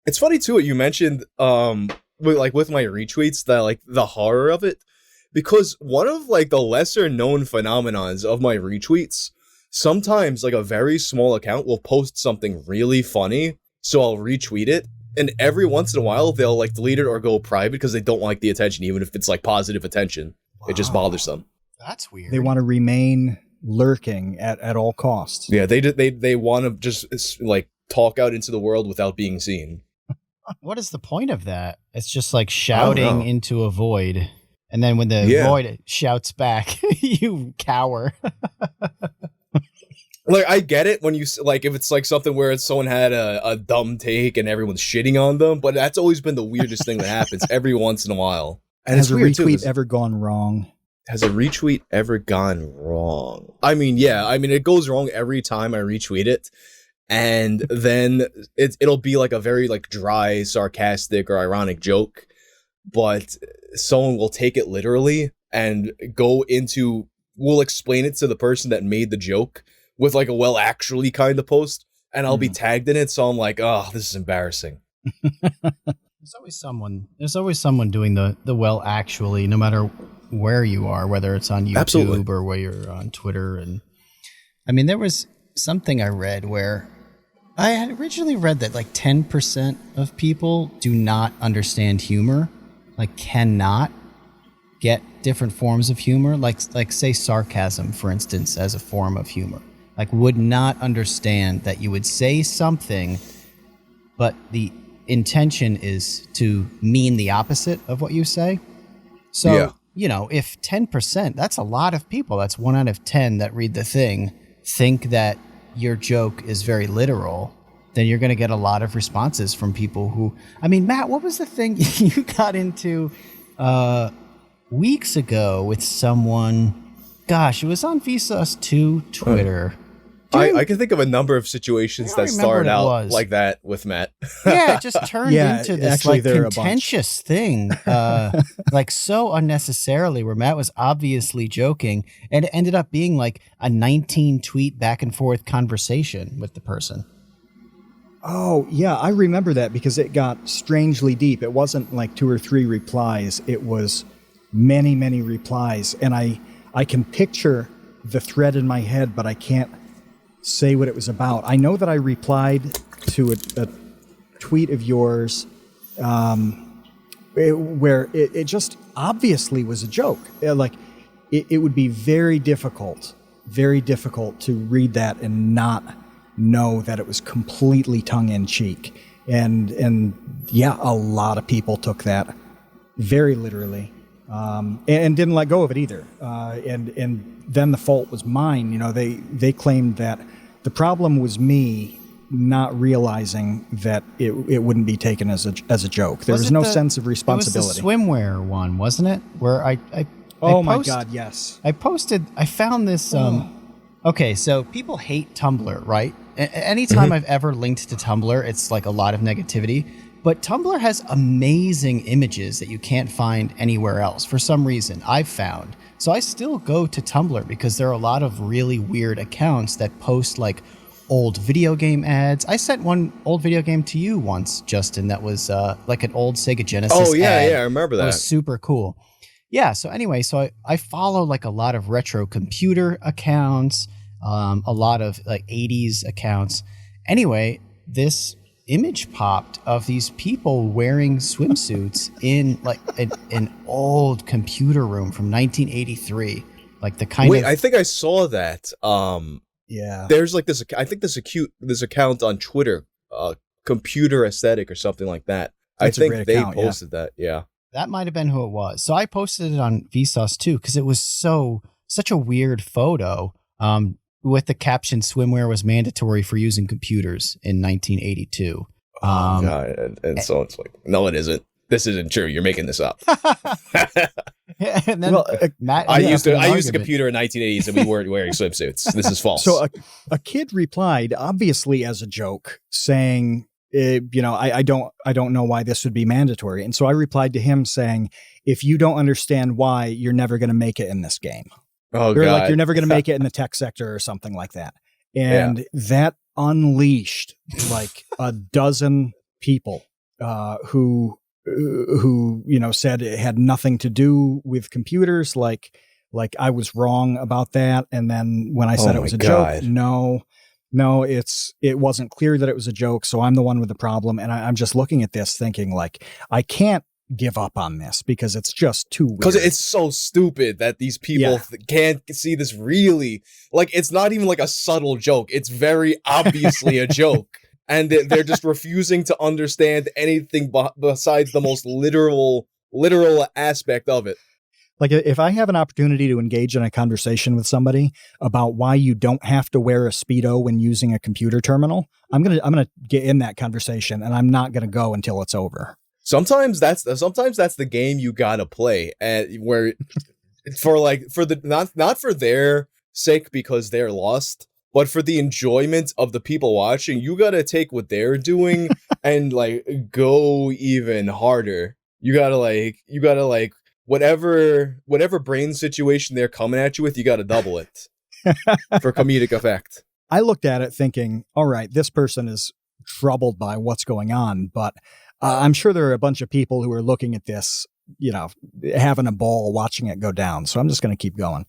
It's funny too what you mentioned with my retweets, that like the horror of it, because one of like the lesser known phenomenons of my retweets, sometimes like a very small account will post something really funny, so I'll retweet it, and every once in a while they'll like delete it or go private because they don't like the attention, even if it's like positive attention. Wow. It just bothers them. That's weird. They want to remain lurking at all costs. Yeah, they want to just like talk out into the world without being seen. What is the point of that? It's just like shouting into a void. And then when the void shouts back, you cower. Like, I get it when you, like, if it's like something where someone had a dumb take and everyone's shitting on them, but that's always been the weirdest thing that happens every once in a while. And has a retweet ever gone wrong? Has a retweet ever gone wrong? I mean, yeah. I mean, it goes wrong every time I retweet it. And then it'll be like a very like dry, sarcastic or ironic joke, but someone will take it literally and will explain it to the person that made the joke with like a well actually kind of post, and I'll be tagged in it, so I'm like, oh, this is embarrassing. There's always someone doing the well actually, no matter where you are, whether it's on YouTube or where you're on Twitter. And I mean, there was something I read where I had originally read that like 10% of people do not understand humor, like cannot get different forms of humor, like say sarcasm, for instance, as a form of humor, like would not understand that you would say something, but the intention is to mean the opposite of what you say. So, you know, if 10%, that's a lot of people, that's 1 out of 10 that read the thing, think that your joke is very literal, then you're going to get a lot of responses from people who, I mean, Matt, what was the thing you got into weeks ago with someone? Gosh, it was on Vsauce 2 Twitter. I can think of a number of situations that started out like that with Matt. Yeah, it just turned into this like contentious thing, like so unnecessarily, where Matt was obviously joking, and it ended up being like a 19 tweet back and forth conversation with the person. Oh, yeah, I remember that because it got strangely deep. It wasn't like 2 or 3 replies. It was many, many replies. And I can picture the thread in my head, but I can't say what it was about. I know that I replied to a tweet of yours where it just obviously was a joke. Like, it would be very difficult to read that and not know that it was completely tongue-in-cheek. And yeah, a lot of people took that very literally and didn't let go of it either. And then the fault was mine. You know, they claimed that the problem was me not realizing that it wouldn't be taken as a joke. There was no sense of responsibility. It was the swimwear one, wasn't it? Where my God, yes. I found this. Okay, so people hate Tumblr, right? Anytime I've ever linked to Tumblr, it's like a lot of negativity. But Tumblr has amazing images that you can't find anywhere else for some reason, I've found. So I still go to Tumblr because there are a lot of really weird accounts that post like old video game ads. I sent one old video game to you once, Justin, that was like an old Sega Genesis ad. Oh, yeah, I remember that. It was super cool. Yeah, so anyway, I follow like a lot of retro computer accounts, a lot of like 80s accounts. Anyway, this image popped of these people wearing swimsuits in like an old computer room from 1983. Like the kind of... I think I saw that. Yeah. There's like this, I think this account on Twitter, Computer Aesthetic or something like that. That's I think they posted that, yeah. That might have been who it was. So I posted it on Vsauce too, because it was such a weird photo. With the caption, swimwear was mandatory for using computers in 1982. Oh, God. And so it's like, no, it isn't. This isn't true. You're making this up. And then Matt, I used a computer in 1980s and we weren't wearing swimsuits. This is false. So a kid replied, obviously as a joke, saying, I don't know why this would be mandatory. And so I replied to him saying, if you don't understand why, you're never going to make it in this game. Oh, You're God. like, you're never going to make it in the tech sector or something like that. And that unleashed like a dozen people who said it had nothing to do with computers, like I was wrong about that. And then when I said it was a joke, no, it wasn't clear that it was a joke. So I'm the one with the problem. And I'm just looking at this thinking like, I can't give up on this because it's just too weird. Because it's so stupid that these people can't see this really. Like, it's not even like a subtle joke. It's very obviously a joke. And they're just refusing to understand anything besides the most literal aspect of it. Like, if I have an opportunity to engage in a conversation with somebody about why you don't have to wear a Speedo when using a computer terminal, I'm gonna get in that conversation, and I'm not gonna go until it's over. Sometimes that's the game you gotta play, and where not for their sake because they're lost, but for the enjoyment of the people watching, you gotta take what they're doing and like go even harder. You gotta whatever brain situation they're coming at you with, you gotta double it for comedic effect. I looked at it thinking, all right, this person is troubled by what's going on, but I'm sure there are a bunch of people who are looking at this, having a ball watching it go down. So I'm just going to keep going.